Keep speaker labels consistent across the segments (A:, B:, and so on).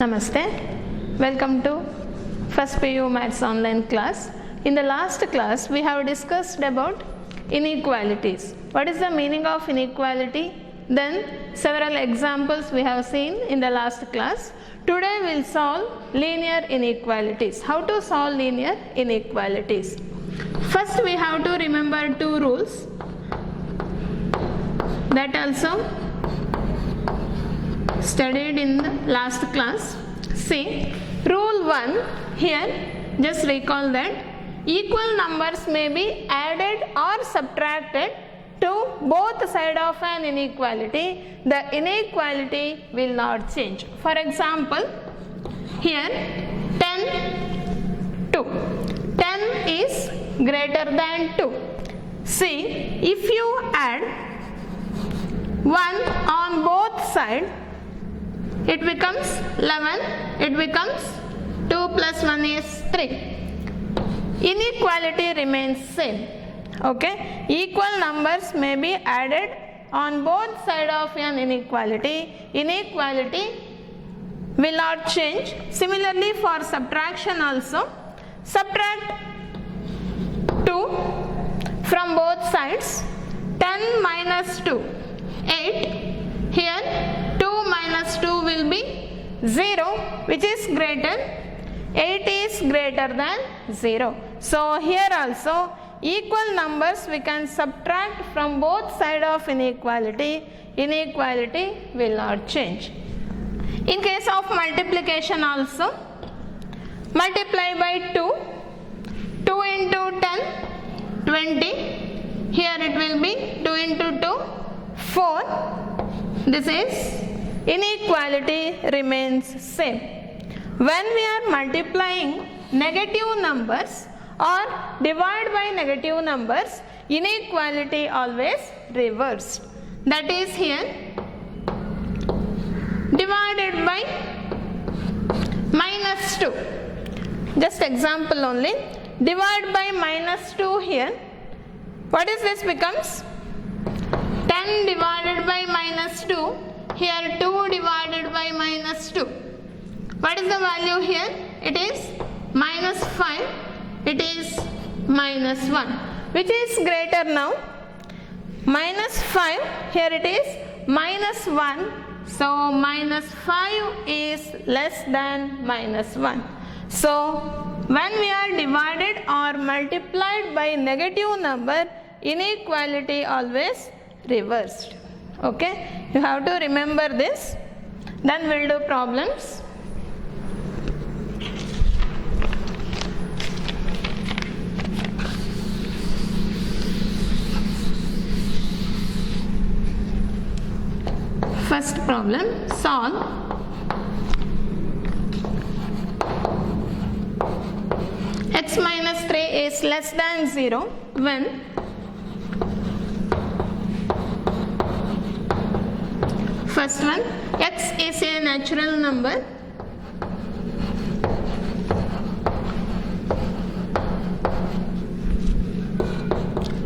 A: Namaste. Welcome to First PU Maths online class. In the last class, we have discussed about inequalities. What is the meaning of inequality? Then several examples we have seen in the last class. Today we will solve linear inequalities. How to solve linear inequalities? First we have to remember two rules. That also studied in the last class. See, rule 1 here, just recall that equal numbers may be added or subtracted to both sides of an inequality. The inequality will not change. For example, here 10, 2. 10 is greater than 2. See, if you add 1 on both sides, it becomes 11, it becomes 2 plus 1 is 3. Inequality remains same. Okay, equal numbers may be added on both sides of an inequality. Inequality will not change. Similarly for subtraction also, subtract 2 from both sides. 10 minus 2, 8. Here 2 minus 2 will be 0, which is greater. 8 is greater than 0. So here also equal numbers we can subtract from both sides of inequality. Inequality will not change. In case of multiplication also, multiply by 2. 2 into 10, 20. Here it will be 2 into 2, 4. This is inequality remains same. When we are multiplying negative numbers or divide by negative numbers, inequality always reversed. That is here divided by minus 2. Just example only. Divide by minus 2 here. What is this becomes? 10 divided by minus 2. Here 2 divided by minus 2. What is the value here? It is minus 5. It is minus 1. Which is greater now? Minus 5. Here it is minus 1. So minus 5 is less than minus 1. So when we are divided or multiplied by negative number, inequality always reversed. Okay, you have to remember this. Then we'll do problems. First problem, solve x minus 3 is less than 0 when first one, x is a natural number.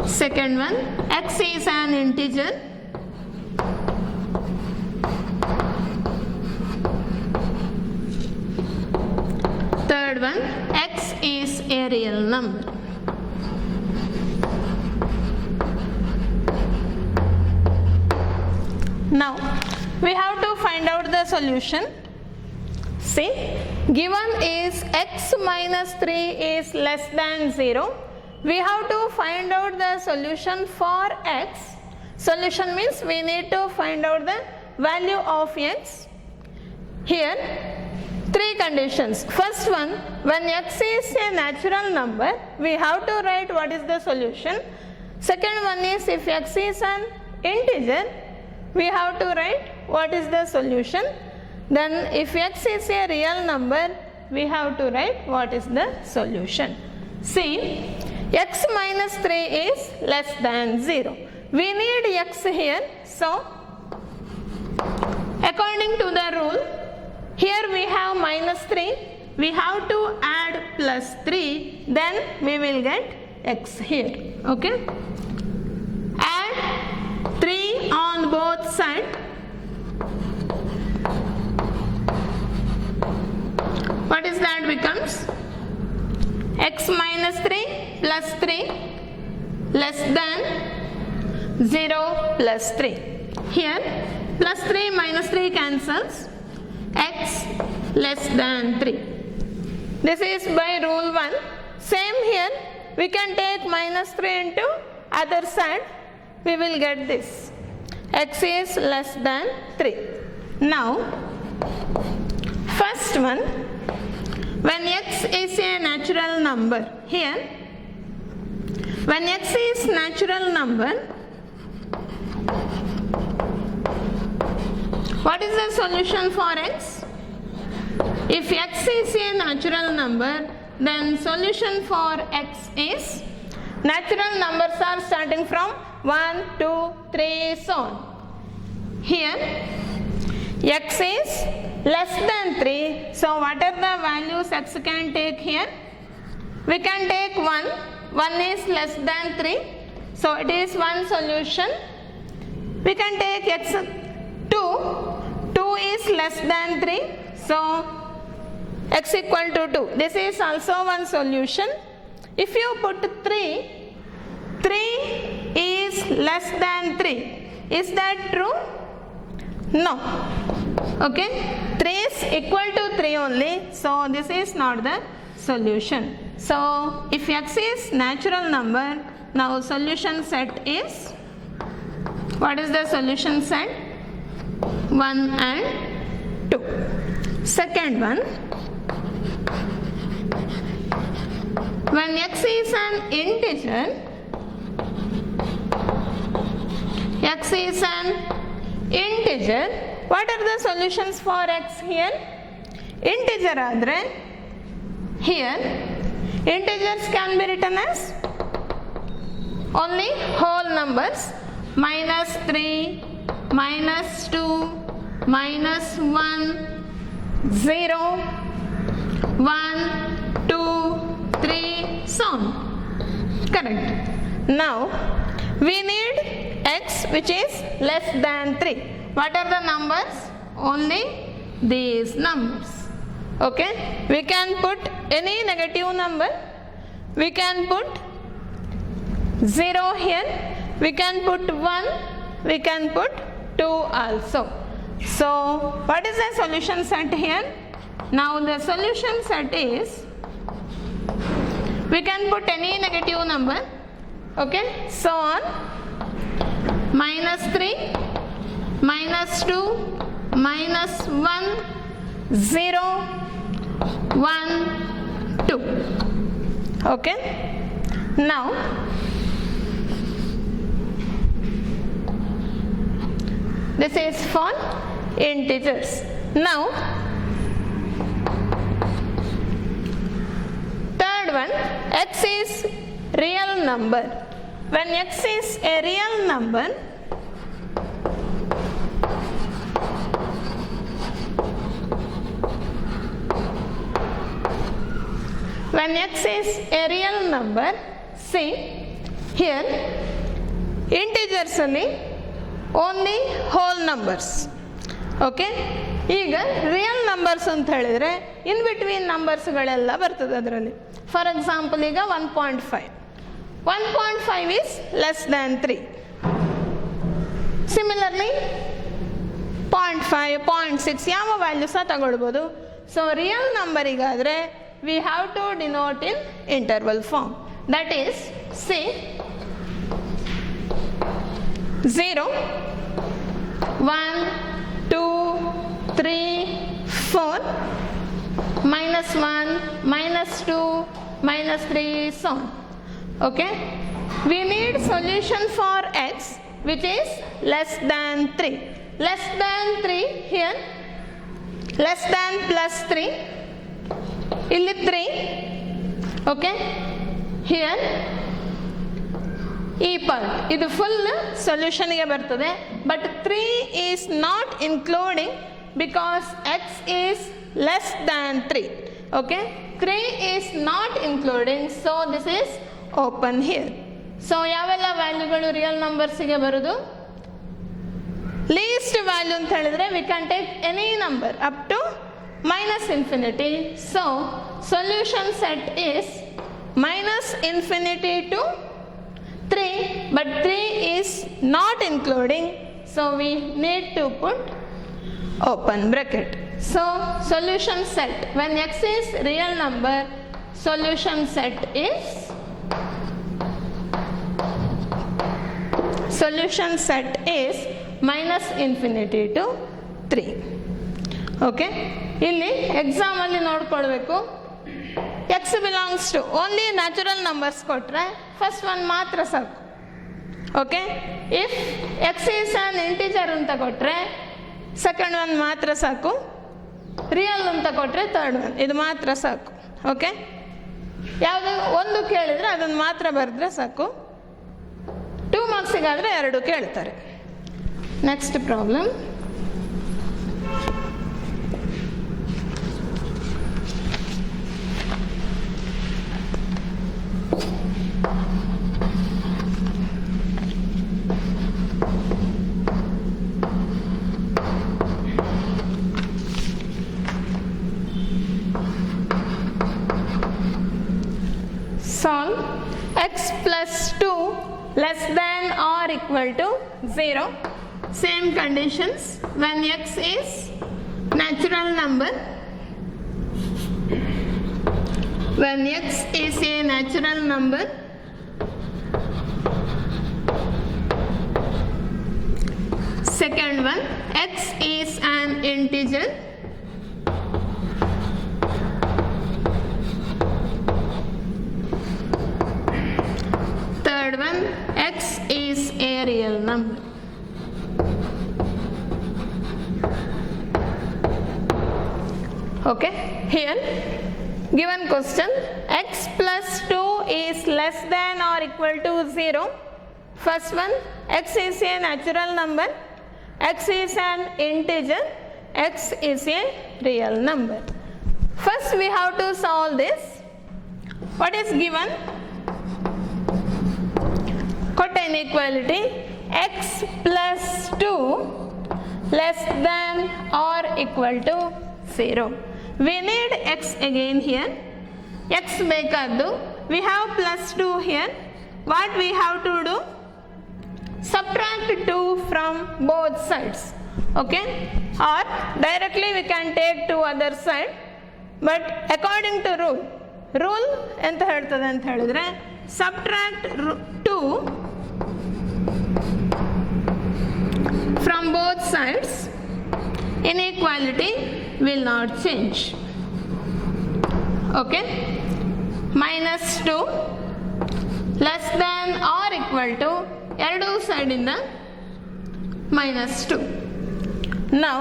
A: Second one, x is an integer. Third one, x is a real number. Now, we have to find out the solution. See, given is x minus 3 is less than 0. We have to find out the solution for x. Solution means we need to find out the value of x. Here, 3 conditions. First one, when x is a natural number, we have to write what is the solution. Second one is if x is an integer, we have to write what is the solution. Then if x is a real number, we have to write what is the solution. See, x minus 3 is less than 0. We need x here. So, according to the rule, here we have minus 3. We have to add plus 3. Then we will get x here. Okay. Add 3 on both sides. numbers. X minus 3 plus 3 less than 0 plus 3. Here plus 3 minus 3 cancels. X less than 3. This is by rule 1. Same here, we can take minus 3 into other side. We will get this. X is less than 3. Now, first one, when x is a natural number, here, when x is natural number, what is the solution for x? If x is a natural number, then solution for x is, natural numbers are starting from 1, 2, 3, so on. Here, x is less than 3, so what are the values x can take here? We can take 1, 1 is less than 3, so it is one solution. We can take x 2, 2 is less than 3, so x equal to 2. This is also one solution. If you put 3, 3 is less than 3. Is that true? No. Okay. 3 is equal to 3 only. So this is not the solution. So if x is natural number, now solution set is, what is the solution set? 1 and 2. Second one, when x is an integer, x is an integer, what are the solutions for x here? Integer adre, here integers can be written as only whole numbers, minus 3, minus 2, minus 1, 0, 1, 2, 3, so on. Correct. Now, we need x which is less than 3. What are the numbers? Only these numbers. Okay. We can put any negative number. We can put 0 here. We can put 1. We can put 2 also. So, what is the solution set here? Now, the solution set is, we can put any negative number. Okay. So on, minus 3, minus 2, minus 1, 0, 1, 2. Okay. Now, this is for integers. Now, third one, x is real number. When x is a real number, when x is a real number, see here integers only whole numbers. Okay. ಈಗ real numbers ಅಂತ ಹೇಳಿದರೆ in between ನಂಬರ್ಸ್ಗಳೆಲ್ಲ ಬರ್ತದೆ ಅದರಲ್ಲಿ. For example ಈಗ 1.5 is less than 3. Similarly 0.5, 0.6 ಯಾವ value ಸಹ ತಗೊಳ್ಬೋದು. So real ನಂಬರಿಗಾದರೆ we have to denote in interval form. That is, say 0, 1, 2, 3, 4, minus 1, minus 2, minus 3, so on. Okay. We need solution for x which is less than 3. Less than 3 here, less than plus 3, illi 3. Okay. Here ಈ part ಇದು full ಸೊಲ್ಯೂಷನ್ಗೆ ಬರ್ತದೆ. But 3 is not including because x is less than 3. Okay. 3 is not including, so this is open here. So ಯಾವೆಲ್ಲ ವ್ಯಾಲ್ಯೂಗಳು real ನಂಬರ್ಸಿಗೆ ಬರೋದು? Least value ಅಂತ ಹೇಳಿದ್ರೆ we can take any number up to minus infinity. So solution set is minus infinity to 3, but 3 is not including, so we need to put open bracket. So solution set, when x is real number, solution set is minus infinity to 3. Okay, ಇಲ್ಲಿ ಎಕ್ಸಾಮಲ್ಲಿ ನೋಡ್ಕೊಳ್ಬೇಕು, x belongs to only natural numbers ಕೊಟ್ಟರೆ first one ಮಾತ್ರ ಸಾಕು. Okay, if x is an integer ಅಂತ ಕೊಟ್ಟರೆ second one ಮಾತ್ರ ಸಾಕು, ರಿಯಲ್ ಅಂತ ಕೊಟ್ಟರೆ ಥರ್ಡ್ ಒನ್ ಇದು ಮಾತ್ರ ಸಾಕು. ಓಕೆ, ಯಾವುದು ಒಂದು ಕೇಳಿದರೆ ಅದನ್ನು ಮಾತ್ರ ಬರೆದ್ರೆ ಸಾಕು. 2 ಮಾರ್ಕ್ಸಿಗಾದರೆ 2 ಕೇಳ್ತಾರೆ. Next problem. Solve x plus 2 less than or equal to 0. Same conditions when x is natural number. When x is a natural number, second one, x is an integer. Third one, x is a real number. Okay, here given question, x plus 2 is less than or equal to 0. First one, x is a natural number, x is an integer, x is a real number. First we have to solve this. What is given? Got inequality x plus 2 less than or equal to 0. We need x again here. X bekaddu, we have plus 2 here. What we have to do? Subtract 2 from both sides. Okay, or directly we can take to other side, but according to rule enta ಹೇಳ್ತದೆ ಅಂತ ಹೇಳಿದ್ರೆ subtract 2 from both sides, inequality will not change. Okay, minus 2 less than or equal to ಎರಡು side ಇಂದ minus 2. Now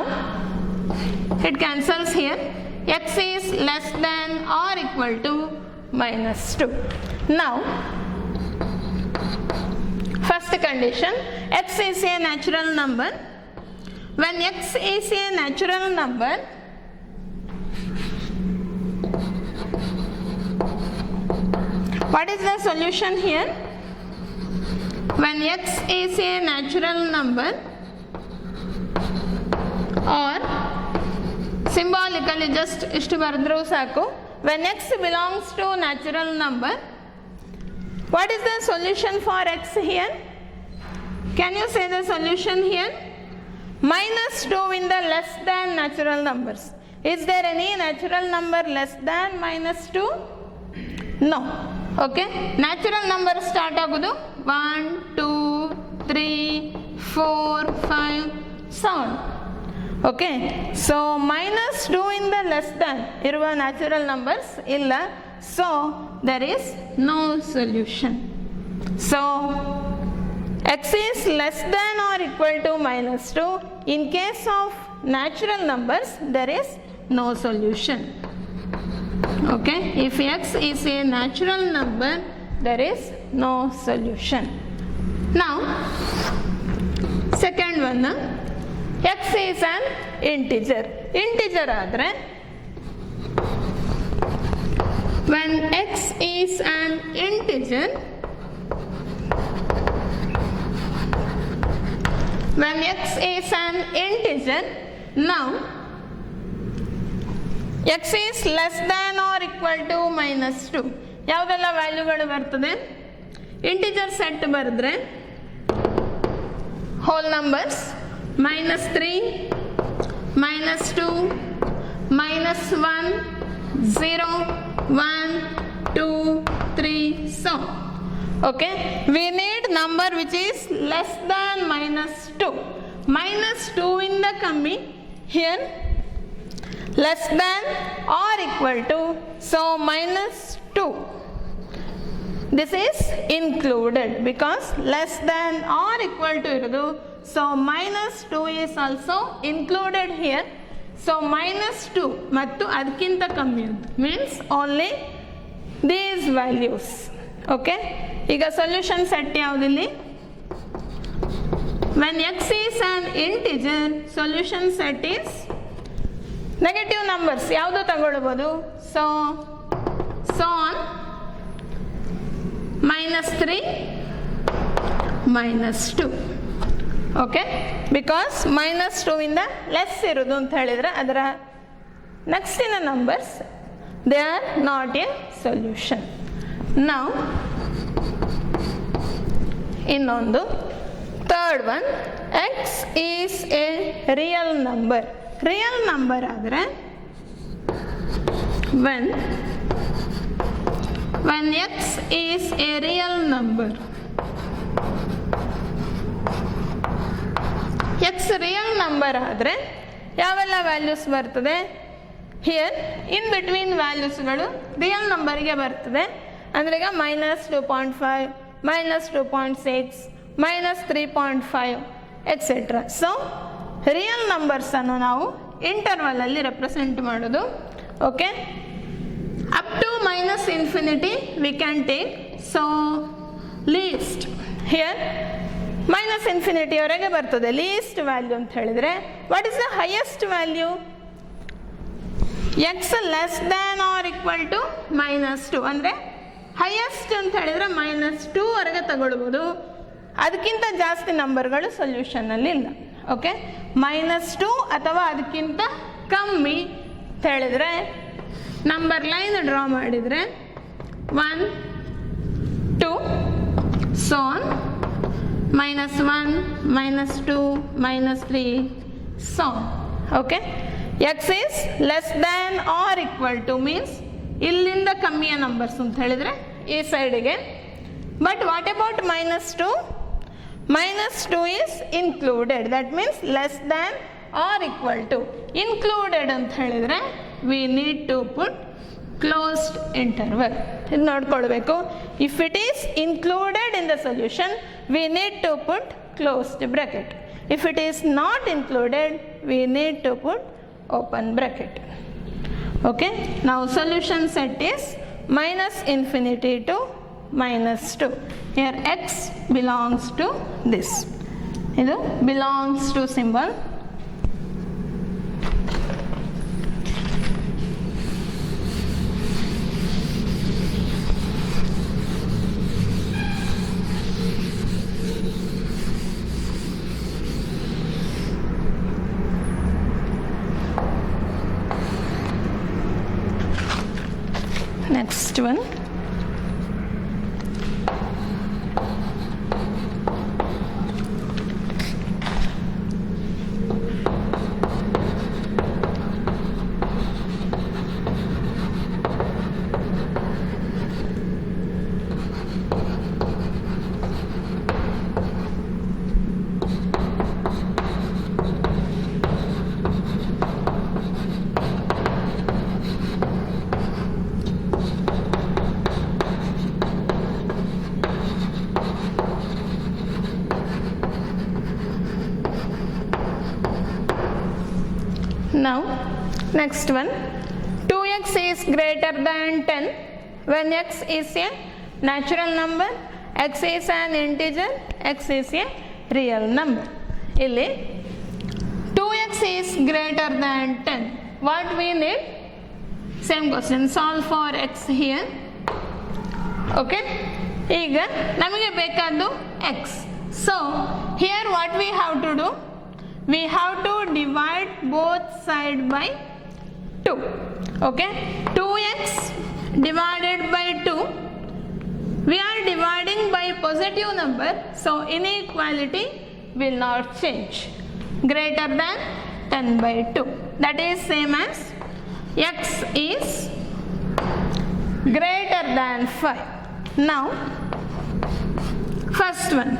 A: it cancels here. X is less than or equal to minus 2. Now first condition, x is a natural number. When x is a natural number, what is the solution here? When x is a natural number, or symbolically just ಇಷ್ಟು ಬರೆದ್ರೂ ಸಾಕು, when x belongs to natural number, what is the solution for x here? Can you say the solution here? Minus 2 in the less than natural numbers. Is there any natural number less than minus 2? No. Okay, natural number start agudu 1, 2, 3, 4, 5, so on. Okay, so minus 2 in the less than iruva natural numbers illa, so there is no solution. So x is less than or equal to minus 2. In case of natural numbers, there is no solution. Okay, if x is a natural number, there is no solution. Now second one, x is an integer. Integer adre, when x is an integer, now x is less than or equal to -2 ಯಾವುದೆಲ್ಲ ವ್ಯಾಲ್ಯೂಗಳು ಬರ್ತದೆ? Integer set ಬರೆದ್ರೆ hole numbers -3 -2 -1 0 1 2 3 so okay, we need number which is less than -2. -2 in the coming here less than or equal to, so -2 this is included because less than or equal to irudu, so -2 is also included here, so -2 mattu adkinta kammi means only these values. Okay, ಈಗ solution set ಯಾವುದಿಲ್ಲಿ? when x is an integer, solution set is negative numbers ಯಾವುದು ತಗೊಳ್ಬೋದು? so on -3 -2 okay, because -2 ಇಂದ less ಇರೋದು ಅಂತ ಹೇಳಿದ್ರೆ ಅದರ ನೆಕ್ಸ್ಟಿನ numbers they are not a solution. ನಾವು ಇನ್ನೊಂದು third one, x is a real number. Real number ಆದರೆ when x is a real number, x real number ಆದರೆ ಯಾವೆಲ್ಲ ವ್ಯಾಲ್ಯೂಸ್ ಬರ್ತದೆ? ಹಿಯರ್ ಇನ್ ಬಿಟ್ವೀನ್ ವ್ಯಾಲ್ಯೂಸ್ಗಳು ರಿಯಲ್ ನಂಬರ್ಗೆ ಬರ್ತದೆ. ಅಂದರೆ ಈಗ -2.5 -2.6 -3.5 ಎಕ್ಸೆಟ್ರಾ. ಸೊ ರಿಯಲ್ ನಂಬರ್ಸನ್ನು ನಾವು ಇಂಟರ್ವಲಲ್ಲಿ ರೆಪ್ರೆಸೆಂಟ್ ಮಾಡೋದು. Okay, up to -infinity we can take, so least here -infinity ವರೆಗೆ ಬರ್ತದೆ ಲೀಸ್ಟ್ ವ್ಯಾಲ್ಯೂ ಅಂತ ಹೇಳಿದರೆ. What is the highest value? x less than or equal to -2 ಅಂದರೆ ಹೈಯೆಸ್ಟ್ ಅಂತ ಹೇಳಿದರೆ -2 ವರೆಗೆ ತಗೊಳ್ಬೋದು. ಅದಕ್ಕಿಂತ ಜಾಸ್ತಿ ನಂಬರ್ಗಳು ಸೊಲ್ಯೂಷನ್ನಲ್ಲಿ ಇಲ್ಲ. ಓಕೆ, -2 ಅಥವಾ ಅದಕ್ಕಿಂತ ಕಮ್ಮಿ ಅಂತ ಹೇಳಿದರೆ ನಂಬರ್ ಲೈನ್ ಡ್ರಾ ಮಾಡಿದರೆ 1 2 so on -1 -2 -3 so on. Okay, x is less than or equal to means ಇಲ್ಲಿಂದ ಕಮ್ಮಿಯ ನಂಬರ್ಸ್ ಅಂತ ಹೇಳಿದರೆ ಈ ಸೈಡಿಗೆ. But what about -2? -2 is included, that means less than or equal to. included ಅಂತ ಹೇಳಿದರೆ we need to put closed interval. ಇದು ನೋಡ್ಕೊಳ್ಬೇಕು. if it is included in the solution we need to put closed bracket. if it is not included we need to put open bracket. Okay, now solution set is -infinity to -2. here x belongs to this, ಇದು belongs to symbol. Next one, now next one, 2x is greater than 10 when x is a natural number, x is an integer, x is a real number. ಇಲ್ಲಿ 2x is greater than 10, what we need? Same question, solve for x here. Okay, ಈಗ ನಮಗೆ ಬೇಕಾದ್ದು x. so here what we have to do? We have to divide both side by 2. Okay, 2x divided by 2. We are dividing by positive number, so inequality will not change. Greater than 10 by 2. That is same as x is greater than 5. Now, first one.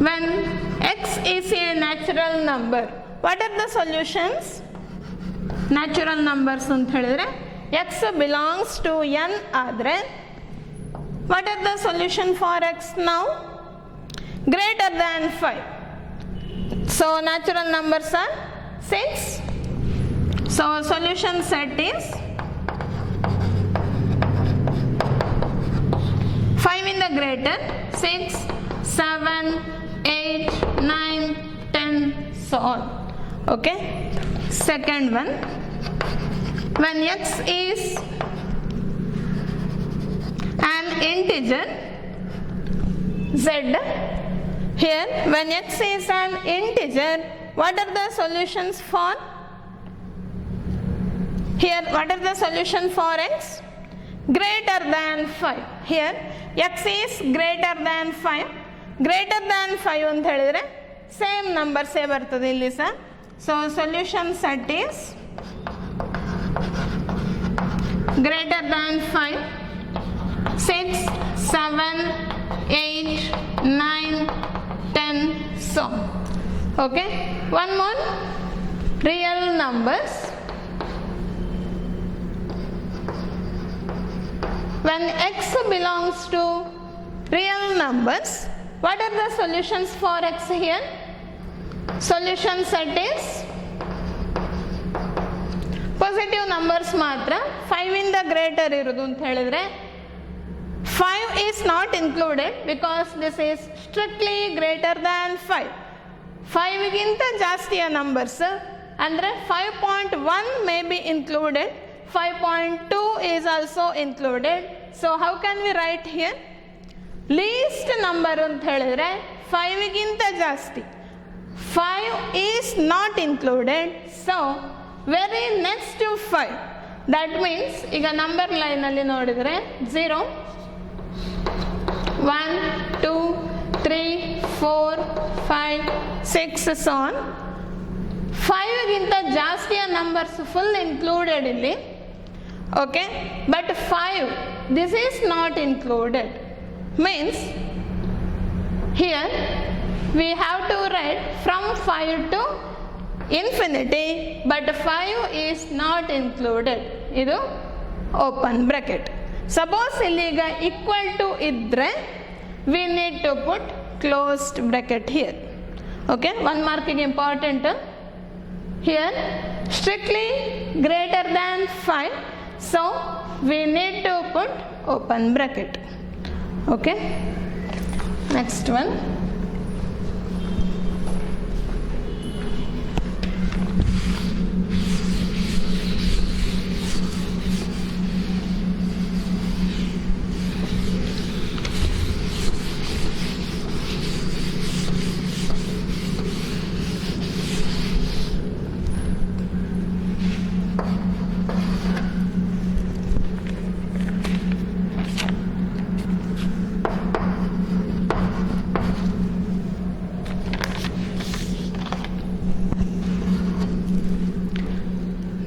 A: When x is a natural number, what are the solutions? Natural numbers ಅಂತ ಹೇಳಿದ್ರೆ x belongs to n ಆದರೆ what are the solution for x now? Greater than 5. So natural numbers are 6. So solution set is 5 in the greater, 6, 7, 8, 9, 10, so on. Okay. Second one, when x is an integer z, here when x is an integer, what are the solutions for? Here what are the solution for x? Greater than 5. Here x is greater than 5. Greater than 5 ಅಂತ ಹೇಳಿದ್ರೆ same ನಂಬರ್ಸೇ ಬರ್ತದೆ ಇಲ್ಲಿ sir. So solution set is greater than 5, 6, 7, 8, 9, 10, so. Okay, one more, real numbers. When x belongs to real numbers, what are the solutions for x here? Solution set is positive numbers ಮಾತ್ರ 5 in the greater ಇರುವುದು ಅಂತ ಹೇಳಿದ್ರೆ 5 is not included because this is strictly greater than 5. 5 ಗಿಂತ ಜಾಸ್ತಿಯ numbers ಅಂದರೆ 5.1 may be included, 5.2 is also included. So how can we write here? Least number ಅಂತ ಹೇಳಿದ್ರೆ 5 ಗಿಂತ ಜಾಸ್ತಿ, 5 is not included, so very next to 5. That means ಈಗ number line ಅಲ್ಲಿ ನೋಡಿದ್ರೆ 0, 1, 2, 3, 4, 5, 6, so on. 5 ಗಿಂತ ಜಾಸ್ತಿಯ ನಂಬರ್ಸ್ ಫುಲ್ ಇನ್ಕ್ಲೂಡೆಡ್ ಇಲ್ಲಿ. Okay, but 5 this is not included, means here we have to write from 5 to infinity, but 5 is not included. ಇದು open bracket. Suppose ಇಲ್ಲಿಗ equal to ಇದ್ರೆ we need to put closed bracket here. Okay, one marking important here, strictly greater than 5, so we need to put open bracket. Okay, next one.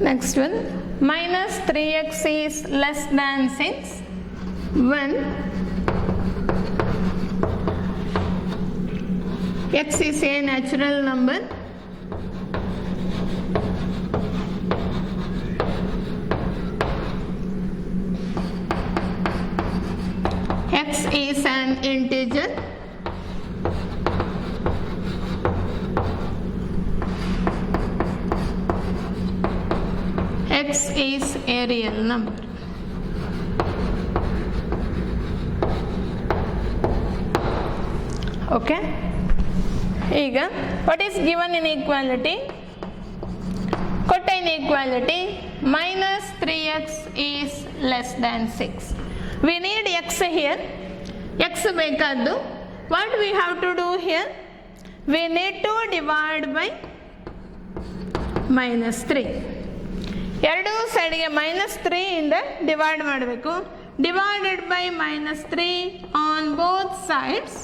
A: Next one, minus 3x is less than 6 when x is a natural number, x is an integer, x is a real number. Okay, ಈಗ what is given inequality? ಕೊಟ್ಟ inequality minus 3x is less than 6. We need x here. x ಬೇಕಾದ್ದು what we have to do here? We need to divide by minus 3. ಎರಡು ಸೈಡ್ಗೆ -3 ಇಂದ divide ಮಾಡಬೇಕು. Divided by -3 on both sides.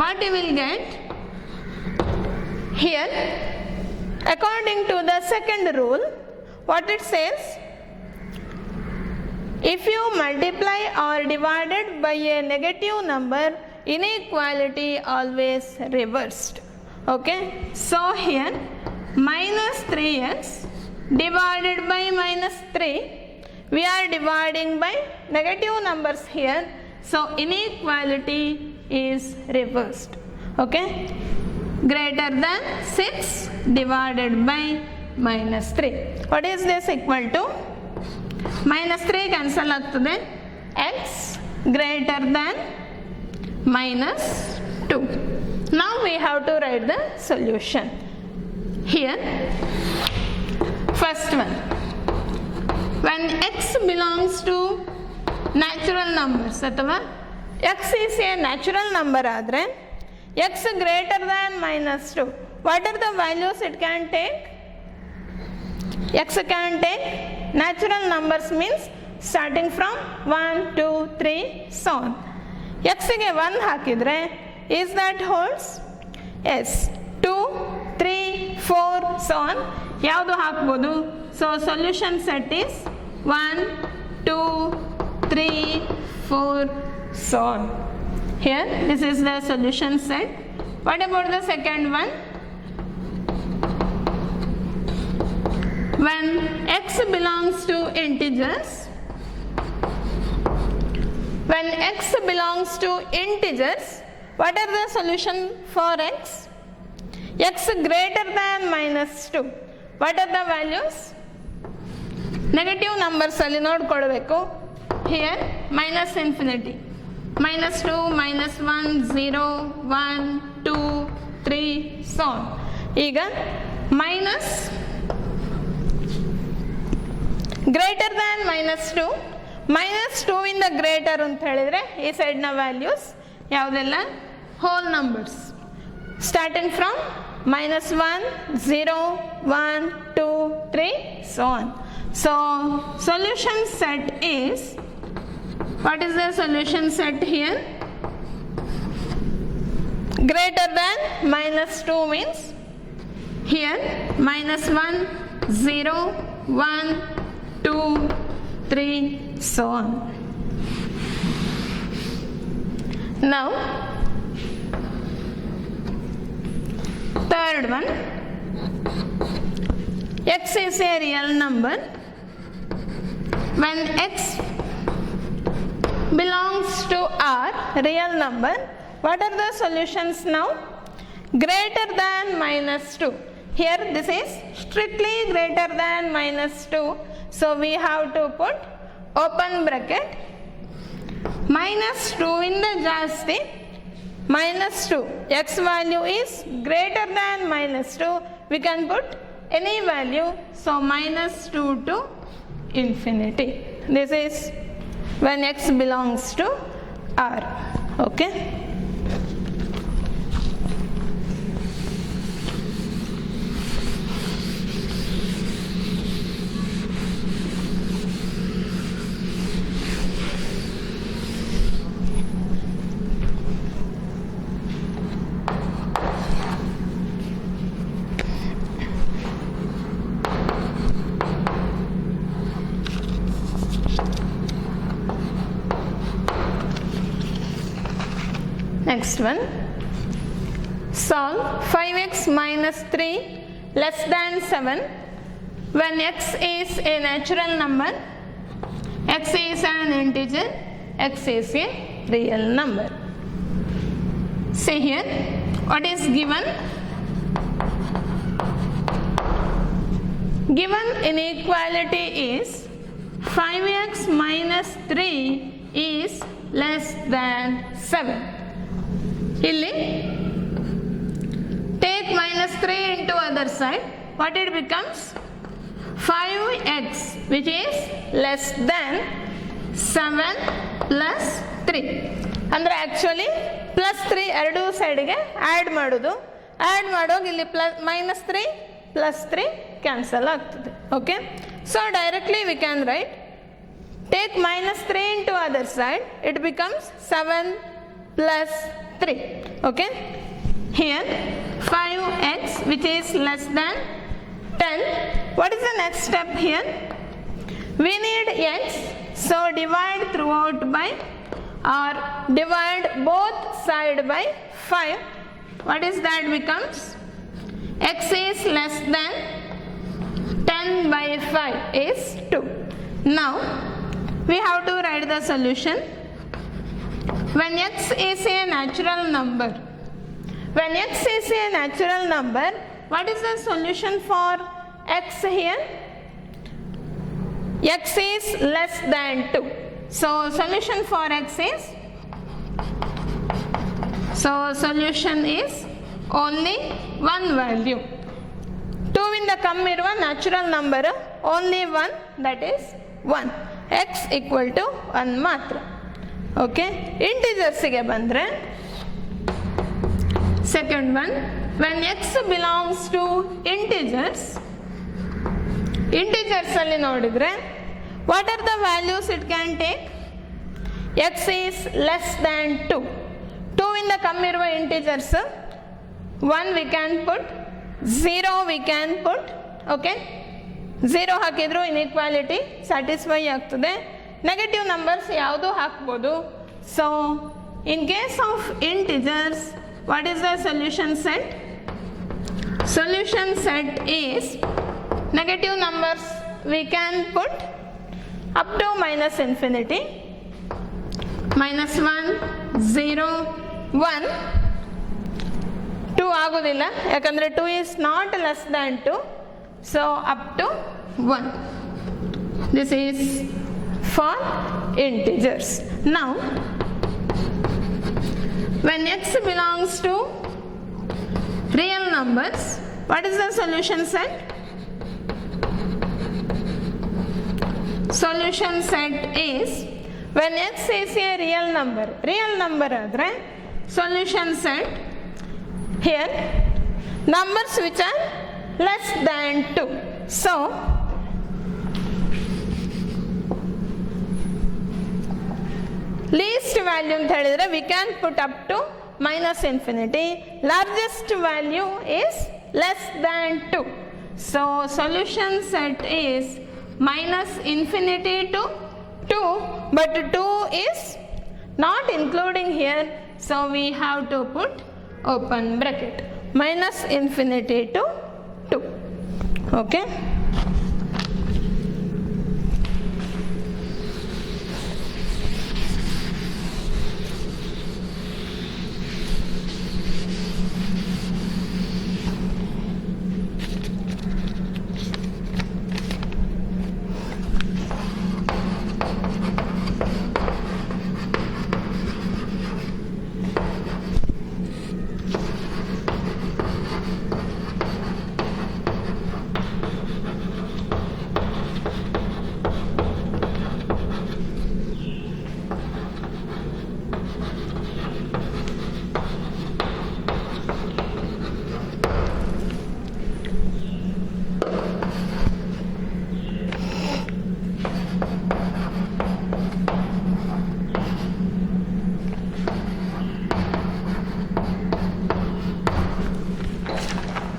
A: What you will get here according to the second rule, what it says, if you multiply or divided by a negative number, inequality always reversed. Okay, so here -3x divided by -3, we are dividing by negative numbers here, so inequality is reversed. Okay, greater than 6 divided by -3. What is this equal to? -3 cancel ಆಗ್ತದೆ. x greater than -2. Now we have to write the solution. Here, first one, when x belongs to natural numbers ಅಥವಾ x is a natural number ಆದರೆ x greater than -2, what are the values it can take? X can take natural numbers, means starting from 1, 2, 3 so on. x ಗೆ 1 ಹಾಕಿದ್ರೆ is that holds? yes. 2, 3, 4 so on ಯಾವುದು ಹಾಕ್ಬೋದು? so solution set is 1, 2, 3, 4 so on. Here this is the solution set. What about the second one? When x belongs to integers, when x belongs to integers, what are the solution for x? X greater than -2, what are the values? Negative numbers ಅಲ್ಲಿ ನೋಡ್ಕೊಳ್ಬೇಕು. Here -infinity, -2, -1, 0, 1, 2, 3 so on. ಈಗ minus greater than -2, -2 ಇಂದ greater ಅಂತ ಹೇಳಿದ್ರೆ ಈ ಸೈಡ್ನ values ಯಾವುದೆಲ್ಲ? Hole numbers starting from -1, 0, 1, 2, 3 so on. So solution set is, what is the solution set here? Greater than -2 means here -1, 0, 1, 2, 3 so on. Now third one, x is a real number. When x belongs to R, real number, what are the solutions now? Greater than -2. Here this is strictly greater than -2, so we have to put open bracket. -2 ಇಂದ ಜಾಸ್ತಿ -2, x value is greater than -2, we can put any value, so -2 to infinity. This is when x belongs to R. Okay, next one, solve 5x minus 3 less than 7 when x is a natural number, x is an integer, x is a real number. See here, what is given? Given inequality is 5x minus 3 is less than 7. Illi take minus 3 into other side, what it becomes? 5x, which is less than 7 plus 3. ಅಂದರೆ actually +3 ಎರಡೂ ಸೈಡಿಗೆ add ಮಾಡೋದು, add ಮಾಡೋಗಿ ಇಲ್ಲಿ +3 +3 cancel ಆಗ್ತದೆ. Okay, So directly we can write, take minus 3 into other side, it becomes 7 plus 3. Okay, here 5x which is less than 10. What is the next step here? We need x, so divide throughout by, or divide both side by 5. What is that becomes? X is less than 10 by 5 is 2. Now we have to write the solution. When x is a natural number, what is the solution for x here? X is less than 2. So solution for x is, solution is only one value. 2 ಇಂದ ಕಮ್ಮಿ ಇರುವ natural number only 1, that is 1. x equal to 1 ಮಾತ್ರ. Okay, ಇಂಟಿಜರ್ಸ್ಗೆ ಬಂದರೆ second one, when x belongs to integers ಅಲ್ಲಿ ನೋಡಿದರೆ what are the values it can take? X is less than 2. 2 ಇಂದ ಕಮ್ಮಿ ಇರುವ integers 1 we can put, 0 we can put. Okay, 0 ಹಾಕಿದ್ರು inequality satisfy ಆಗ್ತದೆ. ನೆಗೆಟಿವ್ ನಂಬರ್ಸ್ ಯಾವುದು ಹಾಕ್ಬೋದು. So in case of integers, what is the solution set? Solution set is negative numbers we can put up to minus infinity, minus 1, 0, 1. 2 ಆಗೋದಿಲ್ಲ ಯಾಕಂದರೆ 2 is not less than 2, so up to 1. This is for integers. Now when x belongs to real numbers, what is the solution set? Solution set is, when x is a real number ಆದರೆ solution set, here numbers which are less than 2. So least value ಅಂತ ಹೇಳಿದ್ರೆ we can put up to minus infinity, largest value is less than 2. So solution set is minus infinity to 2, but 2 is not including here, so we have to put open bracket, minus infinity to 2. Okay,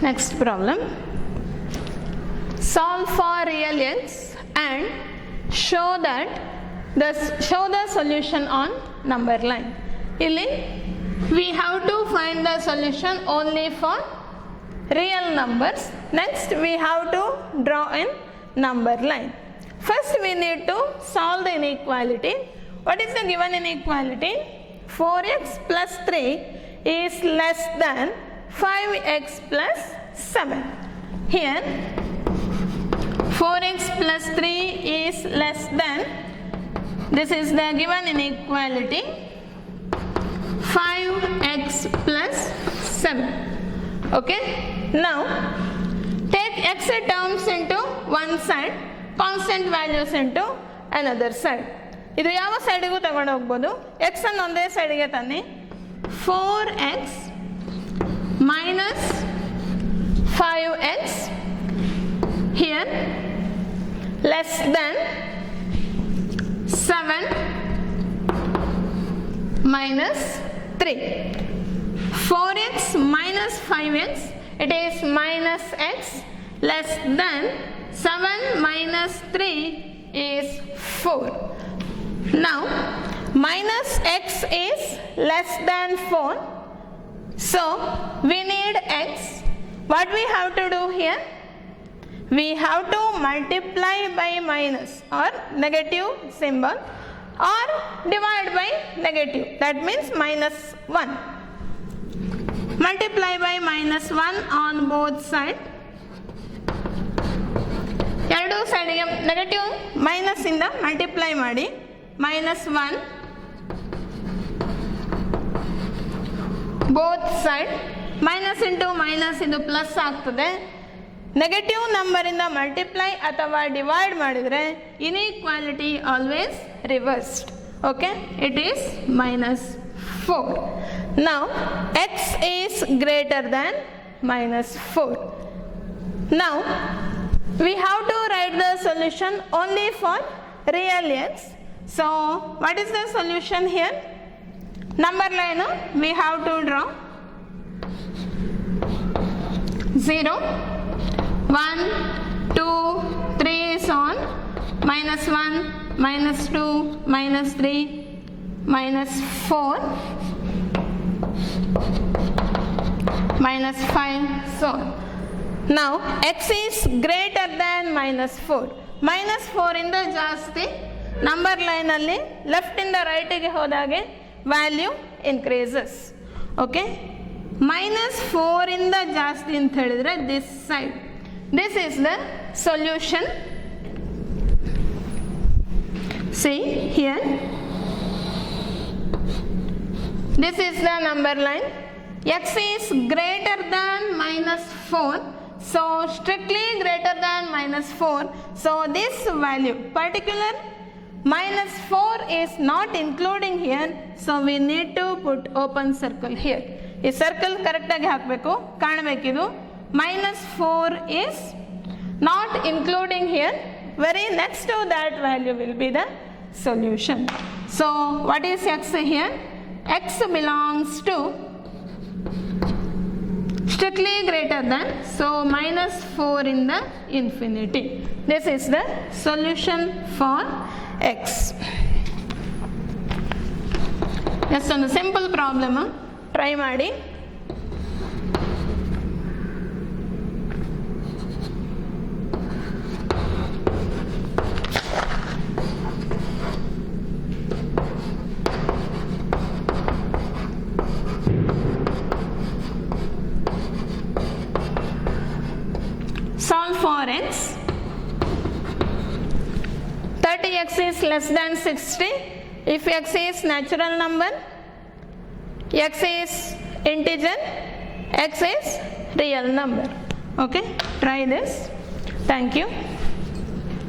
A: next problem. Solve for real x and show the solution on number line. ಇಲ್ಲಿ we have to find the solution only for real numbers. Next we have to draw in number line. First we need to solve the inequality. What is the given inequality? 4x plus 3 is less than 5x plus 7. Here 4x plus 3 is less than, this is the given inequality, 5x plus 7. Okay, now take x terms into one side, constant values into another side. ಇದು ಯಾವ ಸೈಡಿಗೂ ತಗೊಂಡು ಹೋಗ್ಬೋದು. x ಅನ್ನು ಒಂದೇ ಸೈಡಿಗೆ ತನ್ನಿ. 4x minus 5x, here less than 7 minus 3. 4x minus 5x, it is minus x, less than 7 minus 3 is 4. Now minus x is less than 4, so we need x. What we have to do here? We have to multiply by minus or negative symbol or divide by negative, that means minus 1. Multiply by minus 1 on both sides. ಎರಡು ಸೈಡಿಗೆ negative minus ಇಂದ multiply ಮಾಡಿ, minus 1 both side, minus into minus ಇದು plus ಆಗ್ತದೆ. Negative number ಇಂದ multiply ಅಥವಾ divide ಮಾಡಿದರೆ inequality always reversed. Okay, it is minus 4. Now x is greater than minus 4. Now we have to write the solution only for real x. So what is the solution here? Number line we have to draw 0, 1, 2, 3 so on, minus 1, minus 2, minus 3, minus 4, minus 5 so on. Now x is greater than minus 4. minus 4 ಇಂದ ಜಾಸ್ತಿ number ಲೈನಲ್ಲಿ left ಇಂದ ರೈಟಿಗೆ ಹೋದಾಗೆ value increases. Okay, minus 4 ಇಂದ ಜಾಸ್ತಿ ಅಂತ ಹೇಳಿದ್ರೆ this side, this is the solution. See here, this is the number line. X is greater than minus 4, so strictly greater than minus 4, so this value particular minus 4 is not including here, so we need to put open circle here. ಈ circle ಕರೆಕ್ಟಾಗಿ ಹಾಕಬೇಕು, ಕಾಣಬೇಕಿದು. minus 4 is not including here, very next to that value will be the solution. So what is x here? X belongs to strictly greater than, so minus 4 in the infinity. This is the solution for x. Just ಒಂದು simple problem try ಮಾಡಿ. Solve for x. 30x is less than 60 if x is natural number, x is integer, x is real number. Okay, try this. Thank you.